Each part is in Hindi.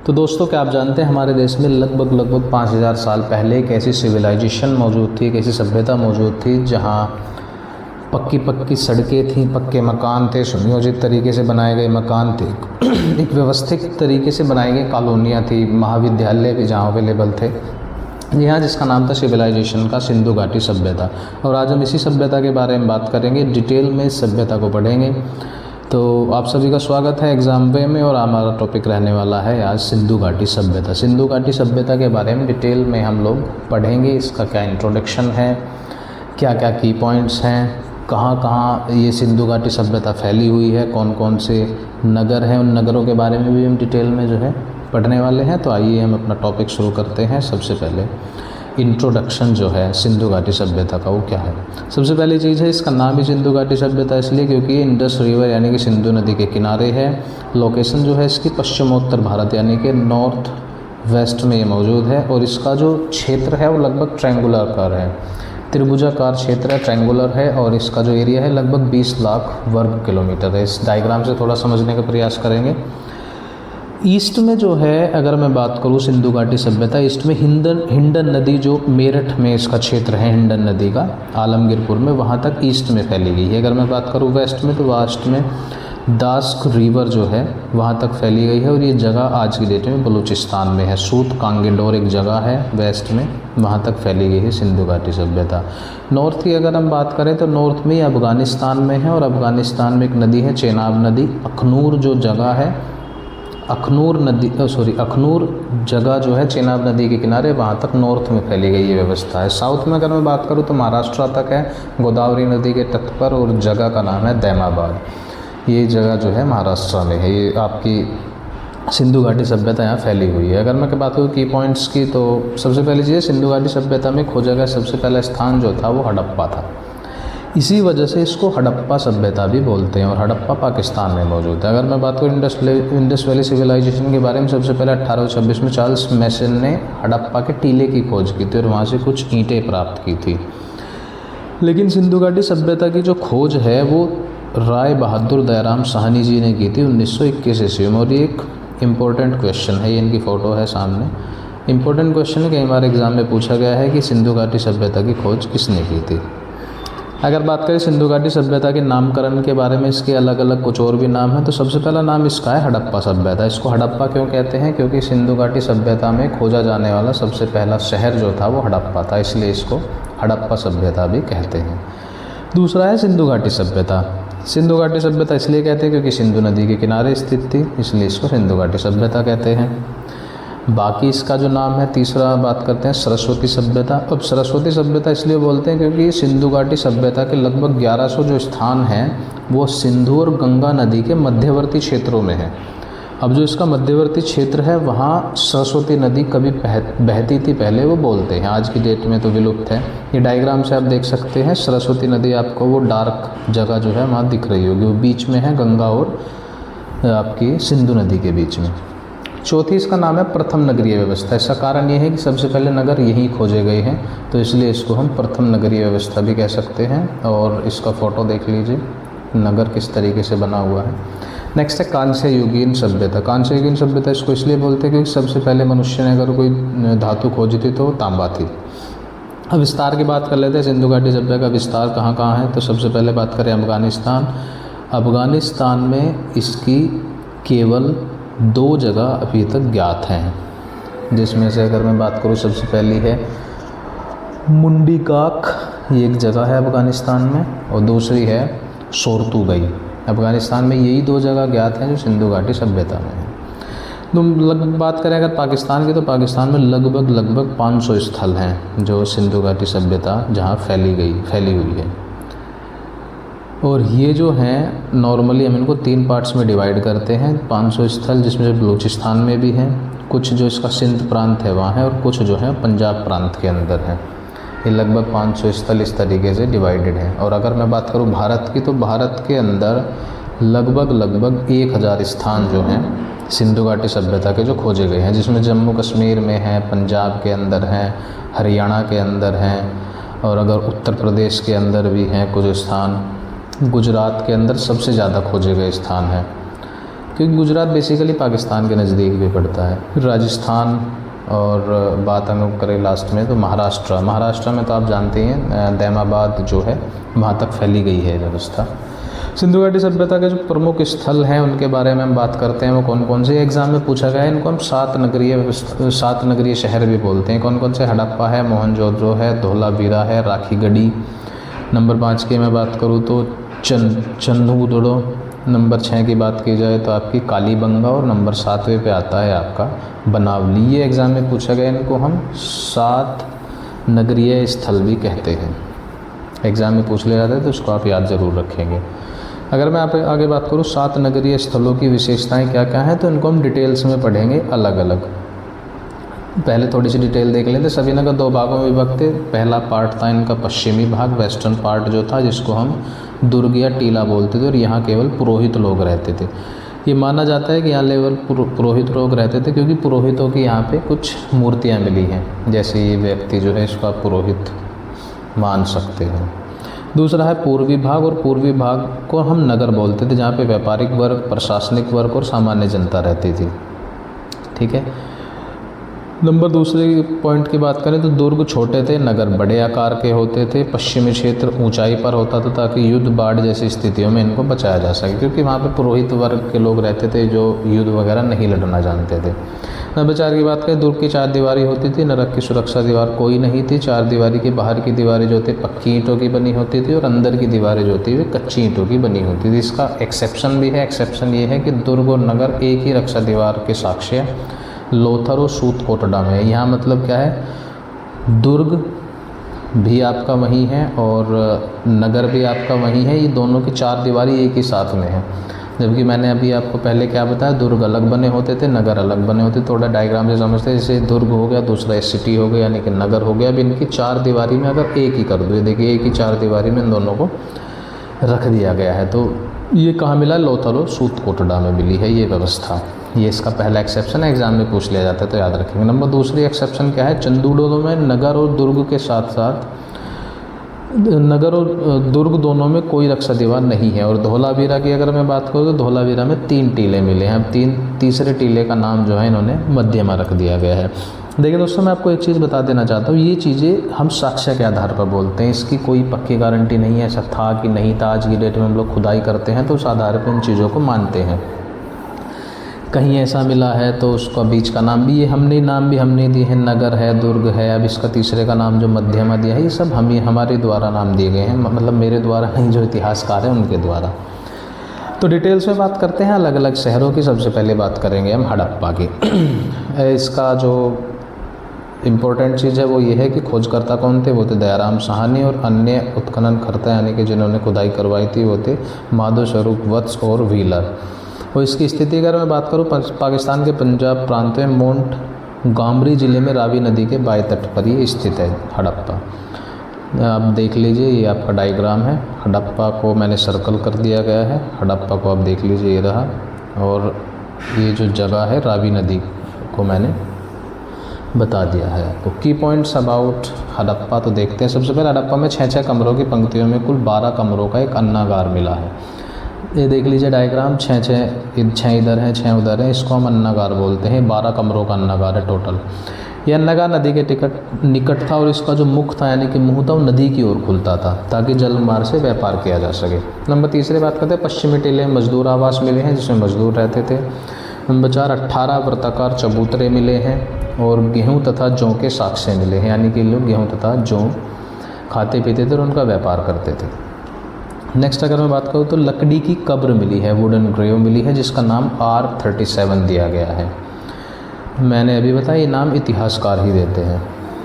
तो दोस्तों, क्या आप जानते हैं हमारे देश में लगभग 5000 साल पहले एक ऐसी सिविलाइजेशन मौजूद थी, एक ऐसी सभ्यता मौजूद थी जहां पक्की सड़कें थीं, पक्के मकान थे, सुनियोजित तरीके से बनाए गए मकान थे, एक व्यवस्थित तरीके से बनाई गई कॉलोनियाँ थी, महाविद्यालय भी जहाँ अवेलेबल थे। यहाँ जिसका नाम था सिविलाइजेशन का सिंधु घाटी सभ्यता। और आज हम इसी सभ्यता के बारे में बात करेंगे, डिटेल में इस सभ्यता को पढ़ेंगे। तो आप सभी का स्वागत है एग्ज़ाम वे में, और हमारा टॉपिक रहने वाला है आज सिंधु घाटी सभ्यता। सिंधु घाटी सभ्यता के बारे में डिटेल में हम लोग पढ़ेंगे। इसका क्या इंट्रोडक्शन है, क्या क्या की पॉइंट्स हैं, कहाँ कहाँ ये सिंधु घाटी सभ्यता फैली हुई है, कौन कौन से नगर हैं, उन नगरों के बारे में भी हम डिटेल में जो है पढ़ने वाले हैं। तो आइए हम अपना टॉपिक शुरू करते हैं। सबसे पहले इंट्रोडक्शन जो है सिंधु घाटी सभ्यता का, वो क्या है। सबसे पहली चीज़ है, इसका नाम ही सिंधु घाटी सभ्यता इसलिए क्योंकि ये इंडस रिवर यानी कि सिंधु नदी के किनारे है। लोकेशन जो है इसकी पश्चिमोत्तर भारत यानी कि नॉर्थ वेस्ट में ये मौजूद है, और इसका जो क्षेत्र है वो लगभग ट्रायंगुलर आकार है, त्रिभुजाकार क्षेत्र है, ट्रायंगुलर है, और इसका जो एरिया है लगभग 20 लाख वर्ग किलोमीटर है। इस डायग्राम से थोड़ा समझने का प्रयास करेंगे। ईस्ट में जो है, अगर मैं बात करूँ सिंधु घाटी सभ्यता, ईस्ट में हिंडन नदी जो मेरठ में इसका क्षेत्र है, हिंडन नदी का आलमगीरपुर में, वहाँ तक ईस्ट में फैली गई है। अगर मैं बात करूँ वेस्ट में, तो वेस्ट में दास्क रिवर जो है वहाँ तक फैली गई है, और ये जगह आज की डेट में बलूचिस्तान में है। सूत कांगेडोर एक जगह है वेस्ट में, वहाँ तक फैली गई है सिंधु घाटी सभ्यता। नॉर्थ की अगर हम बात करें तो नॉर्थ में अफ़गानिस्तान में है, और अफ़गानिस्तान में एक नदी है चेनाब नदी। अखनूर जो जगह है, अखनूर जगह जो है चेनाब नदी के किनारे, वहाँ तक नॉर्थ में फैली गई ये व्यवस्था है। साउथ में अगर मैं बात करूँ तो महाराष्ट्र तक है, गोदावरी नदी के तट पर, और जगह का नाम है दैमाबाद। ये जगह जो है महाराष्ट्र में है। ये आपकी सिंधु घाटी सभ्यता यहाँ फैली हुई है। अगर मैं बात करूँ की पॉइंट्स की, तो सबसे पहली चीज़, सिंधु घाटी सभ्यता में खोजा गया सबसे पहला स्थान जो था वो हड़प्पा था। इसी वजह से इसको हड़प्पा सभ्यता भी बोलते हैं, और हड़प्पा पाकिस्तान में मौजूद है। अगर मैं बात करूँ इंडस वैली सिविलाइजेशन के बारे में, सबसे पहले 1826 में चार्ल्स मैसन ने हड़प्पा के टीले की खोज की थी और वहाँ से कुछ ईंटें प्राप्त की थी। लेकिन सिंधु घाटी सभ्यता की जो खोज है वो राय बहादुर दयाराम साहनी जी ने की थी 1921 ईस्वी में। और ये एक इम्पोर्टेंट क्वेश्चन है, ये इनकी फ़ोटो है सामने। इम्पोर्टेंट क्वेश्चन है, कई बार एग्ज़ाम में पूछा गया है कि सिंधु घाटी सभ्यता की खोज किसने की थी। अगर बात करें सिंधु घाटी सभ्यता के नामकरण के बारे में, इसके अलग अलग कुछ और भी नाम हैं। तो सबसे पहला नाम इसका है हड़प्पा सभ्यता। इसको हड़प्पा क्यों कहते हैं, क्योंकि सिंधु घाटी सभ्यता में खोजा जाने वाला सबसे पहला शहर जो था वो हड़प्पा था, इसलिए इसको हड़प्पा सभ्यता भी कहते हैं। दूसरा है सिंधु घाटी सभ्यता। सिंधु घाटी सभ्यता इसलिए कहते हैं क्योंकि सिंधु नदी के किनारे स्थित थी, इसलिए इसको सिंधु घाटी सभ्यता कहते हैं। बाकी इसका जो नाम है, तीसरा बात करते हैं सरस्वती सभ्यता। अब सरस्वती सभ्यता इसलिए बोलते हैं क्योंकि सिंधु घाटी सभ्यता के लगभग 1100 जो स्थान हैं वो सिंधु और गंगा नदी के मध्यवर्ती क्षेत्रों में है। अब जो इसका मध्यवर्ती क्षेत्र है वहाँ सरस्वती नदी कभी बहती थी पहले, वो बोलते हैं। आज की डेट में तो विलुप्त है। ये डायग्राम से आप देख सकते हैं, सरस्वती नदी आपको वो डार्क जगह जो है वहाँ दिख रही होगी, वो बीच में है गंगा और आपकी सिंधु नदी के बीच में। चौथी इसका नाम है प्रथम नगरीय व्यवस्था। इसका कारण ये है कि सबसे पहले नगर यहीं खोजे गए हैं, तो इसलिए इसको हम प्रथम नगरीय व्यवस्था भी कह सकते हैं। और इसका फ़ोटो देख लीजिए, नगर किस तरीके से बना हुआ है। नेक्स्ट है कांस्य युगीन सभ्यता। कांस्य युगीन सभ्यता इसको इसलिए बोलते हैं क्योंकि सबसे पहले मनुष्य ने अगर कोई धातु खोजी थी तो तांबा थी। अब विस्तार की बात कर लेते हैं। सिंधु घाटी सभ्यता का विस्तार कहाँ कहाँ है, तो सबसे पहले बात करें अफ़गानिस्तान। अफ़गानिस्तान में इसकी केवल 2 जगह अभी तक ज्ञात हैं, जिसमें से अगर मैं बात करूँ सबसे पहली है मुंडीकाक, ये एक जगह है अफ़गानिस्तान में, और दूसरी है सोरतुगई। अफ़गानिस्तान में यही 2 जगह ज्ञात हैं जो सिंधु घाटी सभ्यता में है। तो बात करें अगर पाकिस्तान की, तो पाकिस्तान में लगभग 500 स्थल हैं जो सिंधु घाटी सभ्यता जहाँ फैली हुई है। और ये जो हैं नॉर्मली हम इनको 3 पार्ट्स में डिवाइड करते हैं। 500 स्थल जिसमें से बलूचिस्तान में भी हैं, कुछ जो इसका सिंध प्रांत है वहाँ है, और कुछ जो है पंजाब प्रांत के अंदर है। ये लगभग 500 स्थल इस तरीके से डिवाइडेड हैं। और अगर मैं बात करूँ भारत की, तो भारत के अंदर लगभग 1000 स्थान जो हैं सिंधु घाटी सभ्यता के जो खोजे गए हैं, जिसमें जम्मू कश्मीर में हैं, पंजाब के अंदर हैं, हरियाणा के अंदर हैं, और अगर उत्तर प्रदेश के अंदर भी हैं कुछ स्थान, गुजरात के अंदर सबसे ज़्यादा खोजे गए स्थान हैं। क्योंकि गुजरात बेसिकली पाकिस्तान के नज़दीक भी पड़ता है। राजस्थान और बात हम लोग करें लास्ट में तो महाराष्ट्र में तो आप जानते हैं दैमाबाद जो है वहाँ तक फैली गई है व्यवस्था। सिंधु घाटी सभ्यता के जो प्रमुख स्थल हैं उनके बारे में हम बात करते हैं, वो कौन कौन से एग्जाम में पूछा गया है। इनको हम सात नगरीय शहर भी बोलते हैं। कौन कौन से? हड़प्पा है, मोहनजोदड़ो है, धोलावीरा है, राखीगढ़ी। नंबर 5 की मैं बात करूँ तो चंदूदड़ो। नंबर 6 की बात की जाए तो आपकी कालीबंगा, और नंबर 7वें पे आता है आपका बनावली। ये एग्ज़ाम में पूछा गया। इनको हम 7 नगरीय स्थल भी कहते हैं। एग्ज़ाम में पूछ लिया जाता है तो उसको आप याद ज़रूर रखेंगे। अगर मैं आप आगे बात करूँ 7 नगरीय स्थलों की विशेषताएं क्या क्या हैं, तो इनको हम डिटेल्स में पढ़ेंगे अलग अलग। पहले थोड़ी सी डिटेल देख लेते। सभी नगर 2 भागों में विभक्त थे। पहला पार्ट था इनका पश्चिमी भाग, वेस्टर्न पार्ट जो था, जिसको हम दुर्ग या टीला बोलते थे, और यहाँ केवल पुरोहित लोग रहते थे। ये माना जाता है कि यहाँ केवल पुरोहित लोग रहते थे, क्योंकि पुरोहितों की यहाँ पे कुछ मूर्तियाँ मिली हैं। जैसे ये व्यक्ति जो है इसको आप पुरोहित मान सकते हैं। दूसरा है पूर्वी भाग, और पूर्वी भाग को हम नगर बोलते थे, जहाँ पे व्यापारिक वर्ग, प्रशासनिक वर्ग और सामान्य जनता रहती थी। ठीक है। नंबर दूसरे पॉइंट की बात करें तो दुर्ग छोटे थे, नगर बड़े आकार के होते थे। पश्चिमी क्षेत्र ऊंचाई पर होता था ताकि युद्ध बाढ़ जैसी स्थितियों में इनको बचाया जा सके, क्योंकि वहाँ पे पुरोहित वर्ग के लोग रहते थे जो युद्ध वगैरह नहीं लड़ना जानते थे। नंबर 4 की बात करें, दुर्ग की 4 दीवारी होती थी। नरक की सुरक्षा दीवार कोई नहीं थी। 4 दीवारी की बाहर की दीवारें जो थी पक्की ईंटों की बनी होती थी, और अंदर की दीवारें जो थी वे कच्ची ईंटों की बनी होती थी। इसका एक्सेप्शन भी है। एक्सेप्शन ये है कि दुर्ग और नगर एक ही रक्षा दीवार के साक्ष्य लोथर और सूतकोटड़ा में। यहाँ मतलब क्या है, दुर्ग भी आपका वही है और नगर भी आपका वही है। ये दोनों की 4 दीवारी एक ही साथ में है। जबकि मैंने अभी आपको पहले क्या बताया, दुर्ग अलग बने होते थे, नगर अलग बने होते। थोड़ा डायग्राम से समझते हैं। जैसे दुर्ग हो गया, दूसरा सिटी हो गया, यानी कि नगर हो गया। अब इनकी 4 दीवारी में अगर एक ही कर दो, देखिए एक ही 4 दीवारी में इन दोनों को रख दिया गया है। तो ये कहाँ मिला? लोथल और सूतकोटड़ा में मिली है ये व्यवस्था। ये इसका पहला एक्सेप्शन है, एग्जाम में पूछ लिया जाता है तो याद रखेंगे। नंबर दूसरी एक्सेप्शन क्या है, चंदूडों में नगर और दुर्ग के साथ साथ नगर और दुर्ग दोनों में कोई रक्षा दीवार नहीं है। और धोलावीरा की अगर मैं बात करूँ तो धोलावीरा में 3 टीले मिले हैं। अब तीसरे टीले का नाम जो है इन्होंने मध्यमा रख दिया गया है। देखिए दोस्तों, मैं आपको एक चीज़ बता देना चाहता हूँ, ये चीज़ें हम साक्ष्य के आधार पर बोलते हैं, इसकी कोई पक्की गारंटी नहीं है ऐसा था कि नहीं था। आज की डेट में हम लोग खुदाई करते हैं तो उस आधार पर इन चीज़ों को मानते हैं। कहीं ऐसा मिला है तो उसका बीच का नाम भी ये नाम भी हमने दिए हैं, नगर है, दुर्ग है। अब इसका तीसरे का नाम जो मध्यमा दिया है, ये सब हमारे द्वारा नाम दिए गए हैं, मतलब मेरे द्वारा नहीं, जो इतिहासकार हैं उनके द्वारा। तो डिटेल्स में बात करते हैं अलग अलग शहरों की। सबसे पहले बात करेंगे हम हड़प्पा की। इसका जो इम्पोर्टेंट चीज़ है वो ये है कि खोजकर्ता कौन थे, वो थे दयाराम साहनी, और अन्य उत्खननकर्ता यानी कि जिन्होंने खुदाई करवाई थी वो थे माधव स्वरूप वत्स और व्हीलर। और इसकी स्थिति अगर मैं बात करूँ, पाकिस्तान के पंजाब प्रांत में मोंट गामरी ज़िले में रावी नदी के बाएं तट पर ये स्थित है हड़प्पा। आप देख लीजिए, ये आपका डायग्राम है। हड़प्पा को मैंने सर्कल कर दिया गया है। हड़प्पा को आप देख लीजिए, ये रहा। और ये जो जगह है रावी नदी को मैंने बता दिया है आपको। की पॉइंट्स अबाउट हड़प्पा तो देखते हैं। सबसे पहले हड़प्पा में 6 कमरों की पंक्तियों में कुल 12 कमरों का एक अन्नागार मिला है। ये देख लीजिए डायग्राम, 6 इधर हैं, 6 उधर हैं। इसको हम अन्नागार बोलते हैं। 12 कमरों का अन्नागार है टोटल। यह अन्नागार नदी के निकट था और इसका जो मुख था यानी कि मुँह था वो नदी की ओर खुलता था ताकि जलमार्ग से व्यापार किया जा सके। नंबर तीसरी बात करते हैं, पश्चिमी टीले मजदूर आवास मिले हैं जिसमें मजदूर रहते थे। नंबर 4, 18 वृत्ताकार चबूतरे मिले हैं और गेहूँ तथा जौ के साक्ष्य मिले हैं, यानी कि लोग गेहूँ तथा जौ खाते पीते थे और उनका व्यापार करते थे। नेक्स्ट अगर मैं बात करूँ तो लकड़ी की कब्र मिली है, वुडन ग्रेव मिली है, जिसका नाम R37 दिया गया है। मैंने अभी बताया ये नाम इतिहासकार ही देते हैं।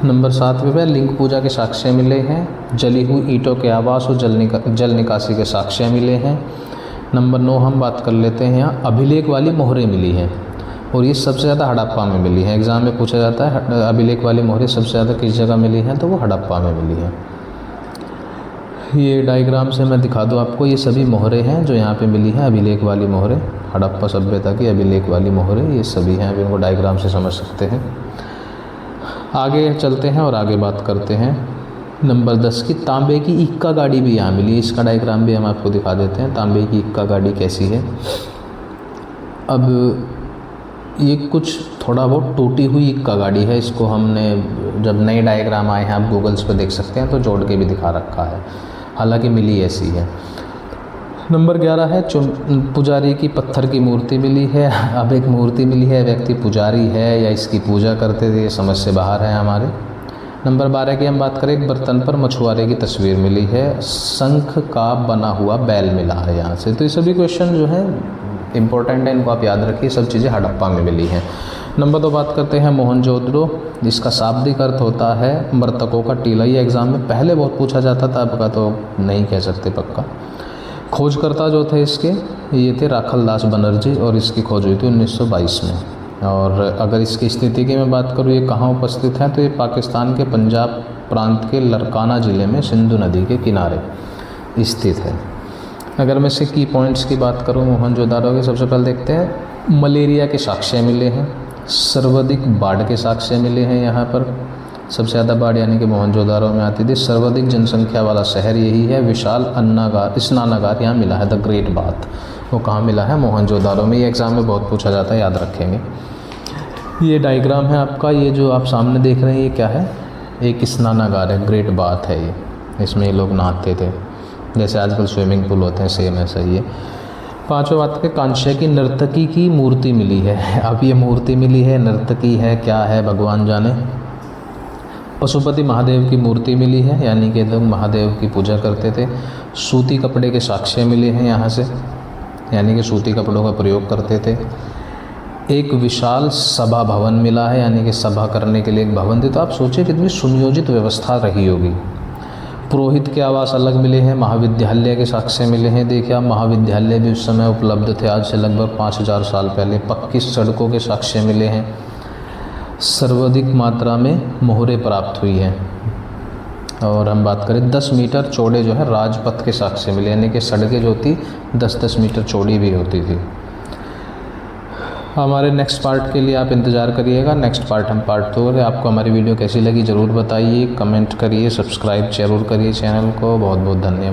नंबर 7 पे लिंग पूजा के साक्ष्य मिले हैं। जली हुई ईंटों के आवास और जल निकासी के साक्ष्य मिले हैं। नंबर 9 हम बात कर लेते हैं, यहाँ अभिलेख वाली मोहरें मिली हैं और ये सबसे ज़्यादा हड़प्पा में मिली है। एग्ज़ाम में पूछा जाता है अभिलेख वाली मोहरें सबसे ज़्यादा किस जगह मिली हैं, तो वो हड़प्पा में मिली है। ये डायग्राम से मैं दिखा दूँ आपको, ये सभी मोहरें हैं जो यहाँ पे मिली हैं, अभिलेख वाली मोहरें, हड़प्पा सभ्यता की अभिलेख वाली मोहरें ये सभी हैं। अभी इनको डायग्राम से समझ सकते हैं। आगे चलते हैं और आगे बात करते हैं। नंबर 10 की तांबे की इक्का गाड़ी भी यहाँ मिली। इसका डायग्राम भी हम आपको दिखा देते हैं, तांबे की इक्का गाड़ी कैसी है। अब ये कुछ थोड़ा बहुत टूटी हुई इक्का गाड़ी है, इसको हमने जब नए डायग्राम आए हैं आप गूगल्स पे देख सकते हैं तो जोड़ के भी दिखा रखा है, हालांकि मिली ऐसी है। नंबर 11 है पुजारी की पत्थर की मूर्ति मिली है। अब एक मूर्ति मिली है, व्यक्ति पुजारी है या इसकी पूजा करते थे, ये समझ से बाहर है हमारे। नंबर 12 की हम बात करें, एक बर्तन पर मछुआरे की तस्वीर मिली है, शंख का बना हुआ बैल मिला है यहाँ से। तो ये सभी क्वेश्चन जो है इम्पोर्टेंट है, इनको आप याद रखिए, सब चीज़ें हड़प्पा में मिली हैं। नंबर 2 बात करते हैं मोहनजोदड़ो, जिसका शाब्दिक अर्थ होता है मृतकों का टीला। ये एग्ज़ाम में पहले बहुत पूछा जाता था, आपका तो नहीं कह सकते पक्का। खोजकर्ता जो थे इसके, ये थे राखलदास बनर्जी और इसकी खोज हुई थी 1922 में। और अगर इसकी स्थिति की मैं बात करूँ, ये कहाँ उपस्थित है, तो ये पाकिस्तान के पंजाब प्रांत के लरकाना ज़िले में सिंधु नदी के किनारे स्थित है। अगर मैं इसके की पॉइंट्स की बात करूँ मोहनजोदारो के, सबसे पहले देखते हैं मलेरिया के साक्ष्य मिले हैं, सर्वाधिक बाढ़ के साक्ष्य मिले हैं। यहाँ पर सबसे ज़्यादा बाढ़ यानी कि मोहनजोदारो में आती थी। सर्वाधिक जनसंख्या वाला शहर यही है। विशाल स्नानागार यहाँ मिला है, द ग्रेट बाथ, वो कहाँ मिला है, मोहनजोदारो में। ये एग्ज़ाम में बहुत पूछा जाता है, याद रखेंगे। ये डायग्राम है आपका, ये जो आप सामने देख रहे हैं ये क्या है, एक स्नानागार है, ग्रेट बाथ है ये, इसमें ये लोग नहाते थे, जैसे आजकल स्विमिंग पूल होते हैं, सेम ऐसा ही है। 5वें बात के कांस्य की नर्तकी की मूर्ति मिली है। अब ये मूर्ति मिली है, नर्तकी है, क्या है भगवान जाने। पशुपति महादेव की मूर्ति मिली है, यानी कि लोग महादेव की पूजा करते थे। सूती कपड़े के साक्ष्य मिले हैं यहाँ से, यानी कि सूती कपड़ों का प्रयोग करते थे। एक विशाल सभा भवन मिला है, यानी कि सभा करने के लिए एक भवन थी। तो आप सोचिए कितनी सुनियोजित व्यवस्था रही होगी। पुरोहित के आवास अलग मिले हैं, महाविद्यालय के साक्ष्य मिले हैं। देखिए आप, महाविद्यालय भी उस समय उपलब्ध थे, आज से लगभग 5000 साल पहले। पक्की सड़कों के साक्ष्य मिले हैं। सर्वाधिक मात्रा में मोहरें प्राप्त हुई हैं। और हम बात करें 10 मीटर चौड़े जो है राजपथ के साक्ष्य मिले, यानी कि सड़कें जो थी 10-10 मीटर चौड़ी भी होती थी। हमारे नेक्स्ट पार्ट के लिए आप इंतज़ार करिएगा। नेक्स्ट पार्ट हम पार्ट 2 करें। आपको हमारी वीडियो कैसी लगी ज़रूर बताइए, कमेंट करिए, सब्सक्राइब जरूर करिए चैनल को। बहुत बहुत धन्यवाद।